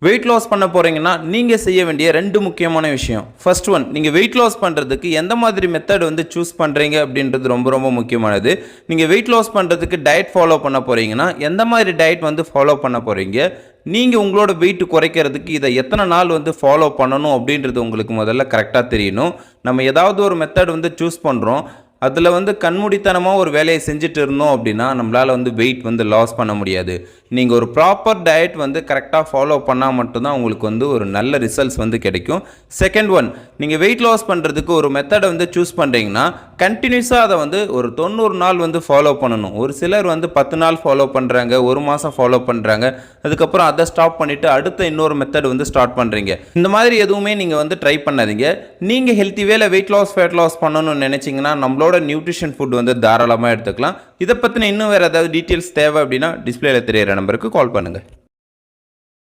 Weight loss பண்ண போகிறீங்கன்னா நீங்கள் செய்ய வேண்டிய 2 முக்கியமான விஷயம். ஃபர்ஸ்ட் ஒன், நீங்கள் வெயிட் லாஸ் பண்ணுறதுக்கு எந்த மாதிரி மெத்தட் வந்து சூஸ் பண்ணுறீங்க அப்படின்றது ரொம்ப ரொம்ப முக்கியமானது. நீங்கள் வெயிட் லாஸ் பண்ணுறதுக்கு டயட் ஃபாலோ பண்ண போகிறீங்கன்னா எந்த மாதிரி டயட் வந்து ஃபாலோ பண்ண போகிறீங்க, நீங்கள் உங்களோட வெயிட் குறைக்கிறதுக்கு இதை எத்தனை நாள் வந்து ஃபாலோ பண்ணணும் அப்படின்றது உங்களுக்கு முதல்ல கரெக்டாக தெரியணும். நம்ம ஏதாவது ஒரு மெத்தட் வந்து சூஸ் பண்ணுறோம், அதில் வந்து கண்மூடித்தனமாக ஒரு வேலையை செஞ்சுட்டு இருந்தோம் அப்படின்னா நம்மளால் வந்து வெயிட் வந்து லாஸ் பண்ண முடியாது. நீங்கள் ஒரு ப்ராப்பர் டயட் வந்து கரெக்டாக ஃபாலோ பண்ணால் மட்டும்தான் உங்களுக்கு வந்து ஒரு நல்ல ரிசல்ட்ஸ் வந்து கிடைக்கும். செகண்ட் ஒன், நீங்கள் வெயிட் லாஸ் பண்ணுறதுக்கு ஒரு மெத்தடை வந்து சூஸ் பண்ணுறீங்கன்னா கண்டினியூஸாக அதை வந்து ஒரு 90 நாள் வந்து ஃபாலோ பண்ணணும். ஒரு சிலர் வந்து 10 நாள் ஃபாலோ பண்ணுறாங்க, ஒரு மாதம் ஃபாலோ பண்ணுறாங்க, அதுக்கப்புறம் அதை ஸ்டாப் பண்ணிவிட்டு அடுத்த இன்னொரு மெத்தட் வந்து ஸ்டார்ட் பண்ணுறீங்க. இந்த மாதிரி எதுவுமே நீங்கள் வந்து ட்ரை பண்ணாதீங்க. நீங்கள் ஹெல்த்தி வேல வெயிட் லாஸ் ஃபேட் லாஸ் பண்ணணும்னு நினச்சிங்கன்னா நம்மளோட நியூட்ரிஷன் ஃபுட் வந்து தாராளமாக எடுத்துக்கலாம். இதை பற்றின இன்னும் வேறு ஏதாவது டீட்டெயில்ஸ் தேவை அப்படின்னா டிஸ்பிளேல தெரியிற நம்பருக்கு கால் பண்ணுங்கள்.